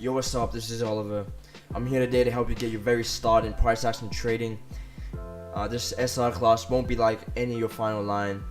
Yo, what's up? This is Oliver. I'm here today to help you get your very start in price action trading. This SR class won't be like any of your final line,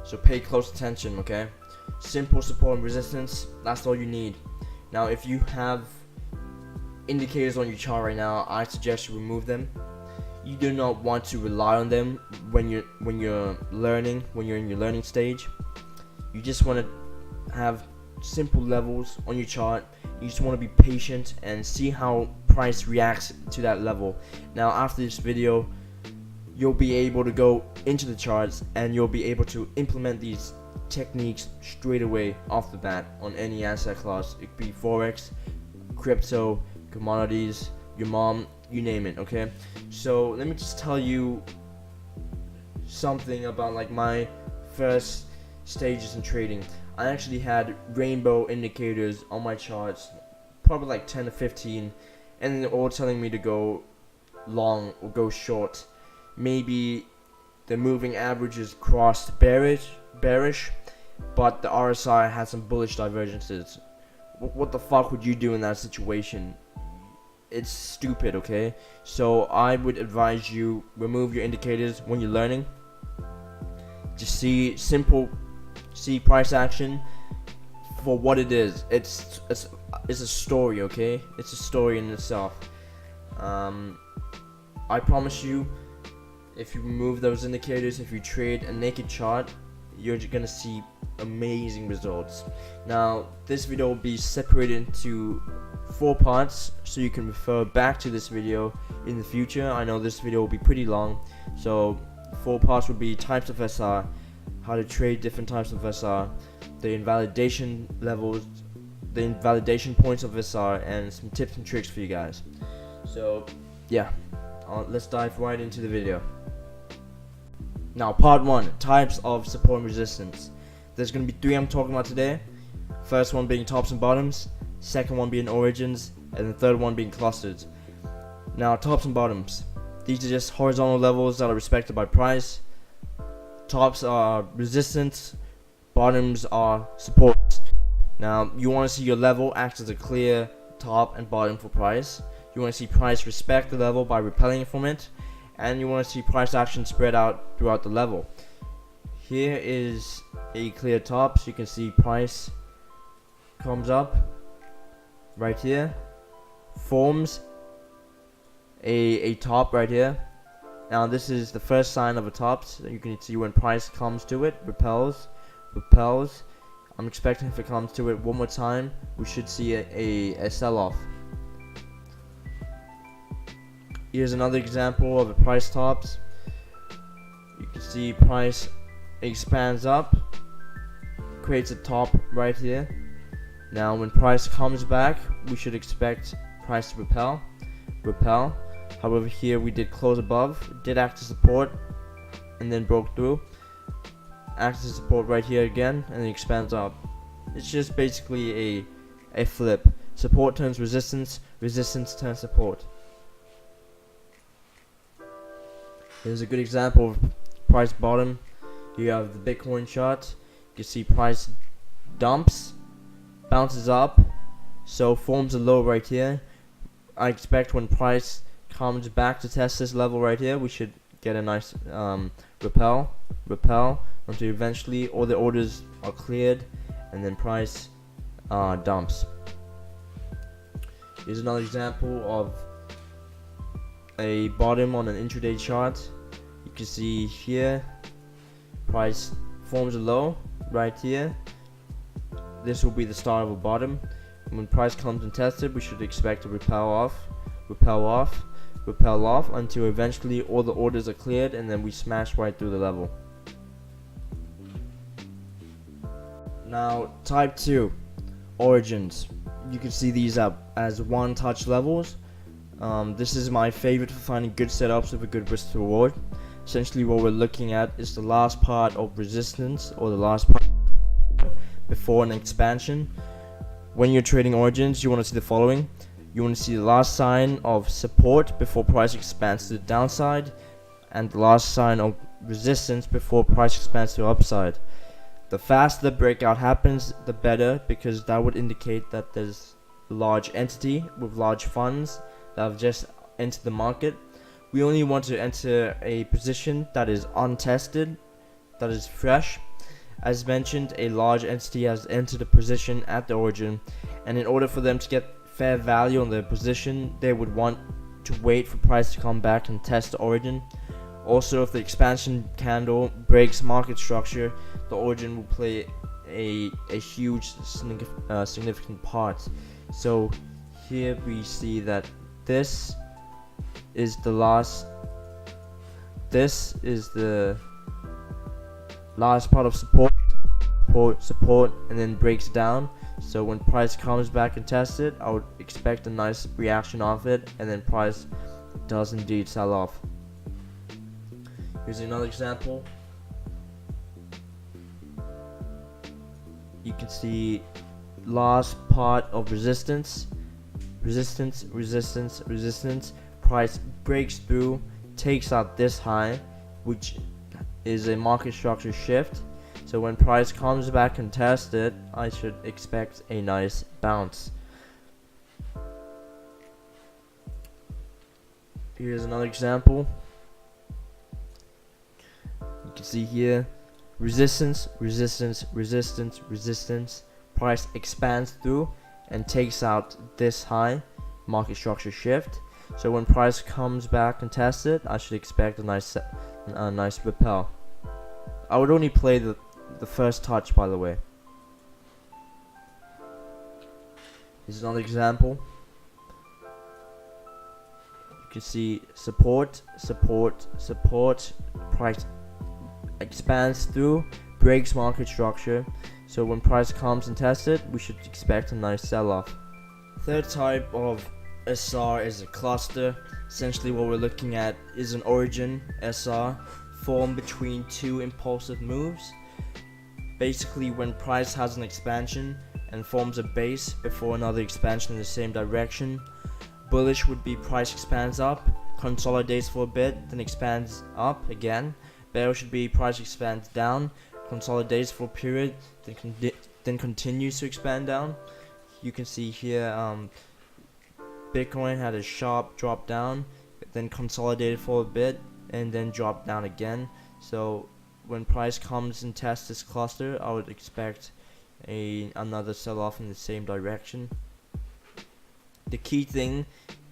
so pay close attention, okay? Simple support and resistance, that's all you need. Now, if you have indicators on your chart right now, I suggest you remove them. You do not want to rely on them when you're learning, when you're in your learning stage. You just want to have simple levels on your chart. You just want to be patient and see how price reacts to that level. Now, after this video, you'll be able to go into the charts and you'll be able to implement these techniques straight away off the bat on any asset class. It could be forex, crypto, commodities, your mom, you name it, okay? So let me just tell you something about like my first stages in trading. I actually had rainbow indicators on my charts, probably like 10 to 15, and they're all telling me to go long or go short. Maybe the moving averages crossed bearish, but the RSI had some bullish divergences. What the fuck would you do in that situation? It's stupid, okay? So I would advise you remove your indicators when you're learning. Just see price action for what it is. It's a story, okay? It's a story in itself. I promise you, if you remove those indicators, if you trade a naked chart, you're gonna see amazing results. Now, this video will be separated into 4 parts, so you can refer back to this video in the future. I know this video will be pretty long, so 4 parts would be types of SR, how to trade different types of SR, the invalidation levels, the invalidation points of SR, and some tips and tricks for you guys. So yeah, let's dive right into the video. Now, part 1, types of support and resistance. There's going to be 3 I'm talking about today. First one being tops and bottoms, second one being origins, and the third one being clusters. Now, tops and bottoms. These are just horizontal levels that are respected by price. Tops are resistance, bottoms are supports. Now, you want to see your level act as a clear top and bottom for price. You want to see price respect the level by repelling from it, and you want to see price action spread out throughout the level. Here is a clear top, so you can see price comes up right here, forms a top right here. Now this is the first sign of a top, so you can see when price comes to it, repels. I'm expecting if it comes to it one more time, we should see a sell-off. Here's another example of a price tops. You can see price expands up, creates a top right here. Now when price comes back, we should expect price to repel. However, here we did close above, did act as support, and then broke through. Acts as support right here again, and then expands up. It's just basically a flip. Support turns resistance, resistance turns support. Here's a good example of price bottom. You have the Bitcoin chart. You can see price dumps, bounces up, so forms a low right here. I expect when price comes back to test this level right here, we should get a nice repel until eventually all the orders are cleared and then price dumps. Here's another example of a bottom on an intraday chart. You can see here price forms a low right here. This will be the start of a bottom. When price comes and tested, we should expect to repel off until eventually all the orders are cleared and then we smash right through the level. Now, type 2, origins. You can see these up as one touch levels. This is my favorite for finding good setups with a good risk to reward. Essentially what we're looking at is the last part of resistance, or the last part before an expansion. When you're trading origins, you want to see the following. You want to see the last sign of support before price expands to the downside, and the last sign of resistance before price expands to the upside. The faster the breakout happens, the better, because that would indicate that there's large entity with large funds that have just entered the market. We only want to enter a position that is untested, that is fresh. As mentioned, a large entity has entered a position at the origin, and in order for them to get fair value on their position, they would want to wait for price to come back and test the origin. Also, if the expansion candle breaks market structure, the origin will play a huge significant part. So here we see that this is the last part of support, and then breaks down. So when price comes back and tests it, I would expect a nice reaction off it, and then price does indeed sell off. Here's another example. You can see last part of resistance, price breaks through, takes out this high, which is a market structure shift. So when price comes back and tests it, I should expect a nice bounce. Here's another example. You can see here resistance, price expands through and takes out this high, market structure shift. So when price comes back and tests it, I should expect a nice repel. I would only play the first touch, by the way. Here's another example. You can see support, price expands through, breaks market structure. So when price comes and tests it, we should expect a nice sell-off. Third type of SR is a cluster. Essentially what we're looking at is an origin SR formed between two impulsive moves. Basically, when price has an expansion and forms a base before another expansion in the same direction. Bullish would be price expands up, consolidates for a bit, then expands up again. Bearish should be price expands down, consolidates for a period, then continues to expand down. You can see here Bitcoin had a sharp drop down, then consolidated for a bit, and then dropped down again. So when price comes and tests this cluster, I would expect another sell-off in the same direction. The key thing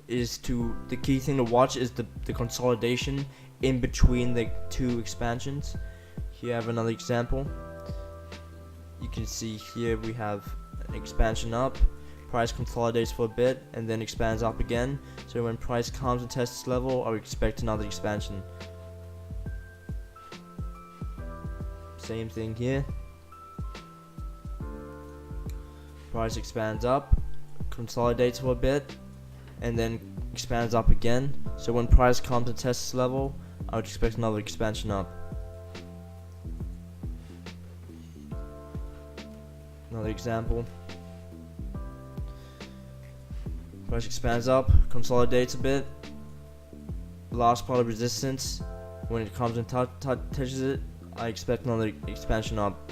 to watch is the consolidation in between the two expansions. Here I have another example. You can see here we have an expansion up, price consolidates for a bit and then expands up again. So when price comes and tests this level, I would expect another expansion. Same thing here. Price expands up, consolidates for a bit, and then expands up again. So when price comes to test this level, I would expect another expansion up. Another example. Price expands up, consolidates a bit. Last part of resistance. When it comes and touches it, I expect another expansion up.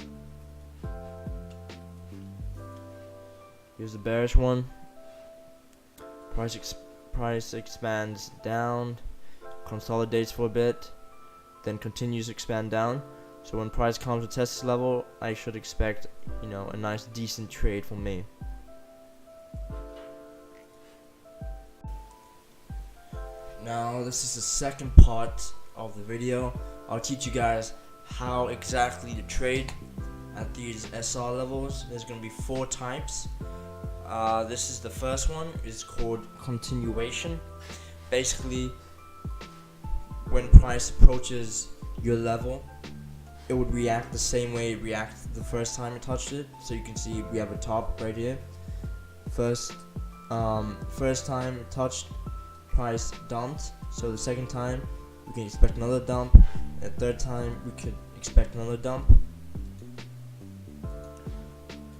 Here's the bearish one. Price expands down, consolidates for a bit, then continues to expand down. So when price comes to test this level, I should expect, a nice decent trade from me. Now this is the second part of the video. I'll teach you guys how exactly to trade at these SR levels. There's going to be 4 types. This is the first one. It's called continuation. Basically, when price approaches your level, it would react the same way it reacted the first time it touched it. So you can see we have a top right here. First time it touched, price dumped. So the second time we can expect another dump, and the third time we could expect another dump.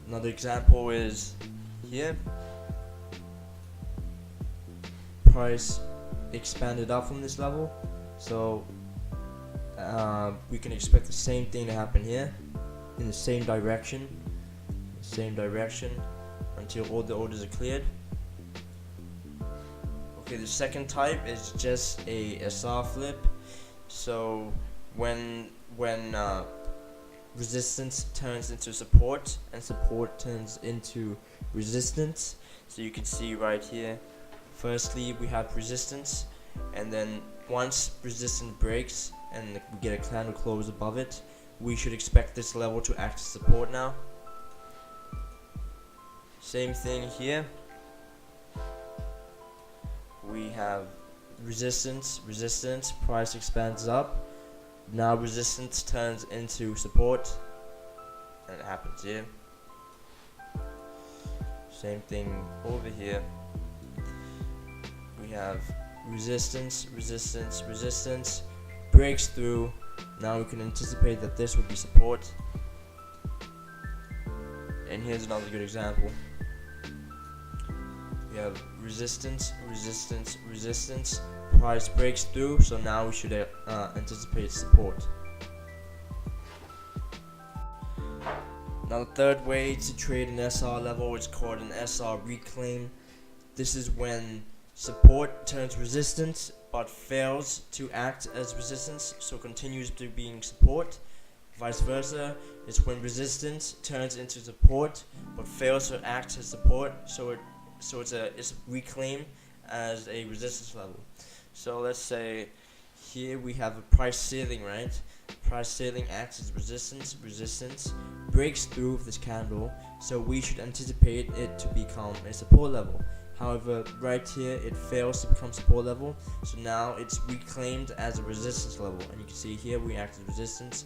Another example is here. Price expanded up from this level, so we can expect the same thing to happen here in the same direction until all the orders are cleared. Okay, the second type is just a SR flip. So when resistance turns into support and support turns into resistance. So you can see right here, firstly we have resistance, and then once resistance breaks and we get a candle close above it, we should expect this level to act as support now. Same thing here. We have resistance, price expands up. Now resistance turns into support, and it happens here. Same thing over here. We have resistance, breaks through. Now we can anticipate that this would be support. And here's another good example. We have resistance, price breaks through, so now we should anticipate support. Now the third way to trade an SR level is called an SR reclaim. This is when support turns resistance but fails to act as resistance, so continues to being support. Vice versa, it's when resistance turns into support but fails to act as support, so it's reclaimed as a resistance level. So let's say here we have a price ceiling, right? Price ceiling acts as resistance, breaks through this candle, so we should anticipate it to become a support level. However, right here it fails to become support level, so now it's reclaimed as a resistance level, and you can see here we act as resistance.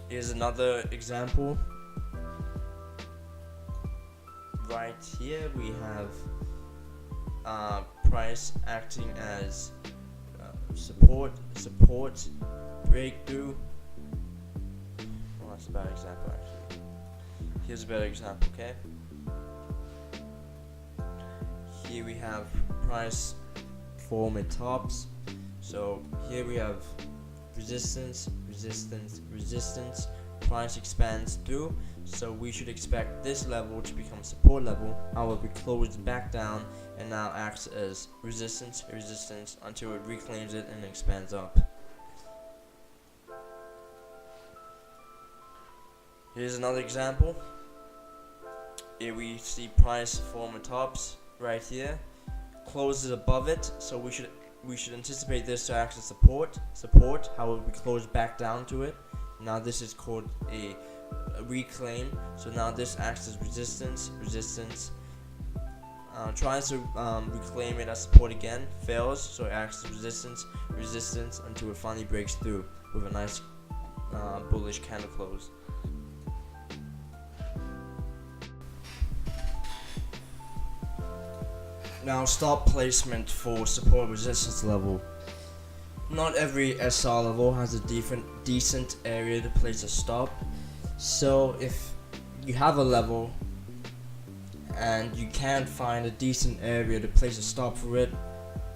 Here's another example. Right here we have price acting as support, breakthrough. Well, that's a bad example actually. Here's a better example, okay? Here we have price forming tops. So here we have resistance, price expands through, so we should expect this level to become support level. However, it closes back down and now acts as resistance until it reclaims it and expands up. Here's another example. Here we see price forming tops right here, closes above it, so we should anticipate this to act as support. However, we close back down to it. Now this is called a reclaim. So now this acts as resistance. Tries to reclaim it as support again, fails, so it acts as resistance until it finally breaks through with a nice bullish candle close. Now stop placement for support resistance level. Not every SR level has a decent area to place a stop. So if you have a level and you can't find a decent area to place a stop for it,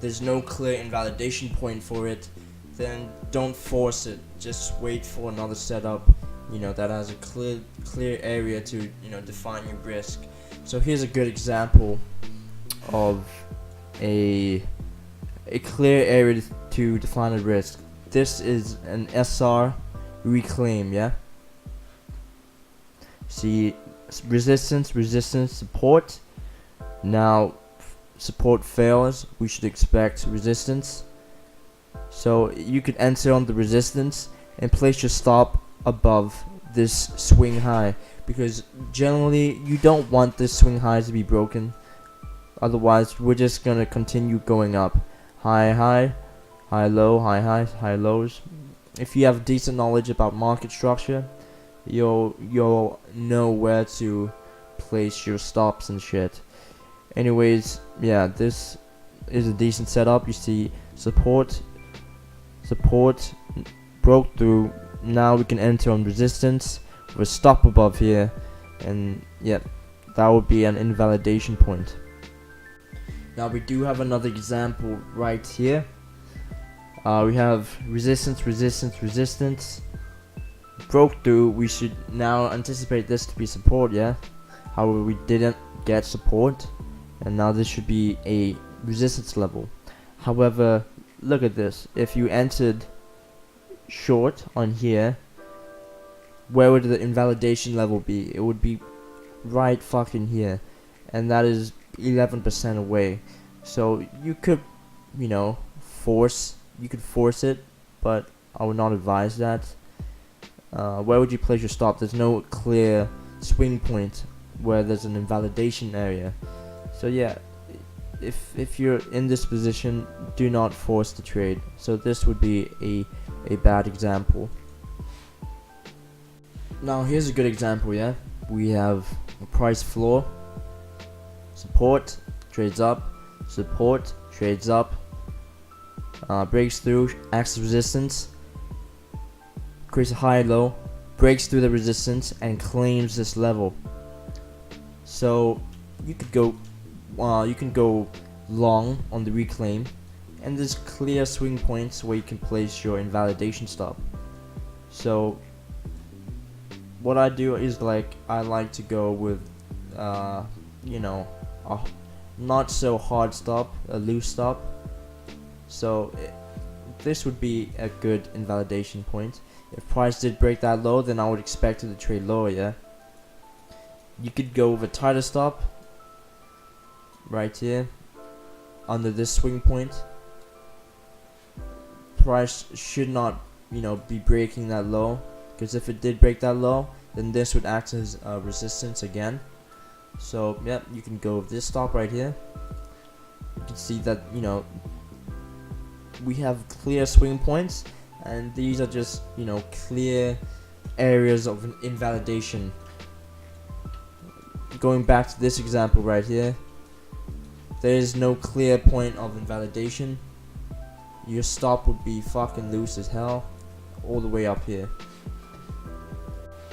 there's no clear invalidation point for it, then don't force it. Just wait for another setup, that has a clear area to, define your risk. So here's a good example of a clear area to define a risk. This is an SR reclaim, yeah? See, resistance, support. Now support fails, we should expect resistance. So you could enter on the resistance and place your stop above this swing high, because generally you don't want this swing high to be broken. Otherwise, we're just gonna continue going up. High, low, high lows. If you have decent knowledge about market structure, you'll know where to place your stops and shit. Anyways, yeah, this is a decent setup. You see support broke through. Now we can enter on resistance with a stop above here, and yeah, that would be an invalidation point. Now we do have another example right here. We have resistance, broke through, we should now anticipate this to be support, yeah? However, we didn't get support, and now this should be a resistance level. However, look at this. If you entered short on here, where would the invalidation level be? It would be right fucking here, and that is 11% away. So you could, you know, force it, but I would not advise that. Where would you place your stop? There's no clear swing point where there's an invalidation area. So yeah, if you're in this position, do not force the trade. So this would be a bad example. Now here's a good example, yeah? We have a price floor, support, trades up, support, trades up, breaks through, acts as resistance, creates a high low, breaks through the resistance, and claims this level. So you could go, you can go long on the reclaim, and there's clear swing points where you can place your invalidation stop. So what I do is I like to go with, you know, a not so hard stop, a loose stop. So this would be a good invalidation point. If price did break that low, then I would expect it to trade lower, yeah? You could go with a tighter stop right here under this swing point. Price should not, you know, be breaking that low, because if it did break that low, then this would act as resistance again. So yeah, you can go with this stop right here. You can see that, you know, we have clear swing points, and these are just, you know, clear areas of invalidation. Going back to this example right here, there is no clear point of invalidation. Your stop would be fucking loose as hell all the way up here.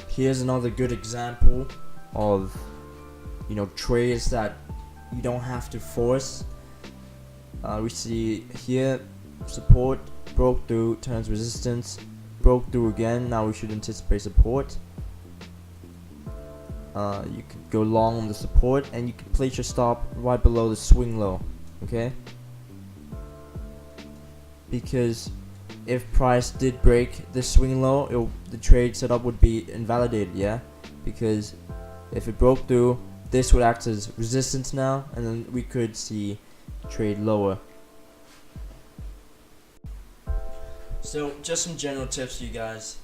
Here's another good example of, you know, trades that you don't have to force. We see here support, broke through, turns resistance, broke through again. Now we should anticipate support. You could go long on the support, and you could place your stop right below the swing low, okay? Because if price did break the swing low, the trade setup would be invalidated, yeah? Because if it broke through, this would act as resistance now, and then we could see trade lower. So just some general tips to you guys.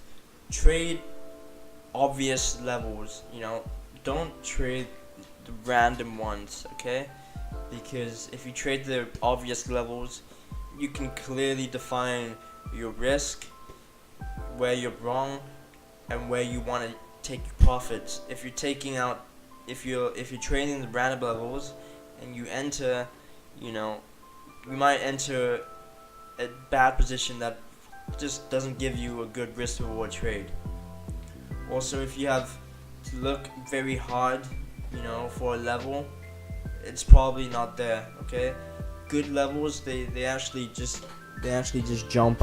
Trade obvious levels, you know, don't trade the random ones, okay? Because if you trade the obvious levels, you can clearly define your risk, where you're wrong, and where you want to take your profits. If you're taking out, if you're trading the random levels, and you enter, you know, you might enter a bad position that just doesn't give you a good risk reward trade. Also, if you have to look very hard, you know, for a level, it's probably not there, okay? Good levels, they actually just jump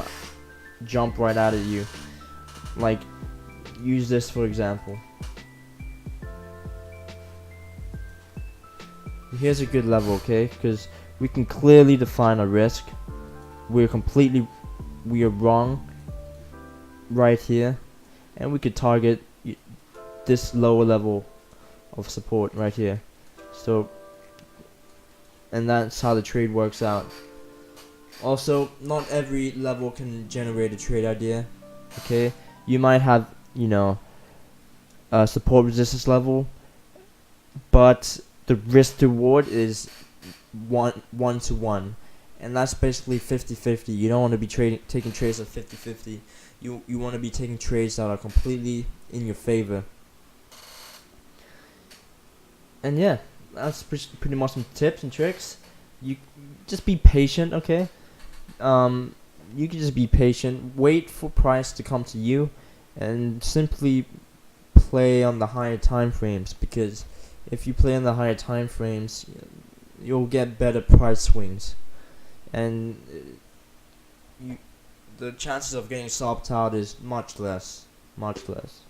right out at you. Like, use this for example. Here's a good level, okay? Because we can clearly define a risk. We are wrong right here, and we could target this lower level of support right here. So, and that's how the trade works out. Also, not every level can generate a trade idea, okay? You might have, you know, a support resistance level, but the risk to reward is 1 to 1, and that's basically 50-50. You don't want to be taking trades at 50-50. You want to be taking trades that are completely in your favor. And yeah, that's pretty much some tips and tricks. You just be patient, okay? You can just be patient, wait for price to come to you, and simply play on the higher time frames, because if you play on the higher time frames, you'll get better price swings, and the chances of getting stopped out is much less. much less.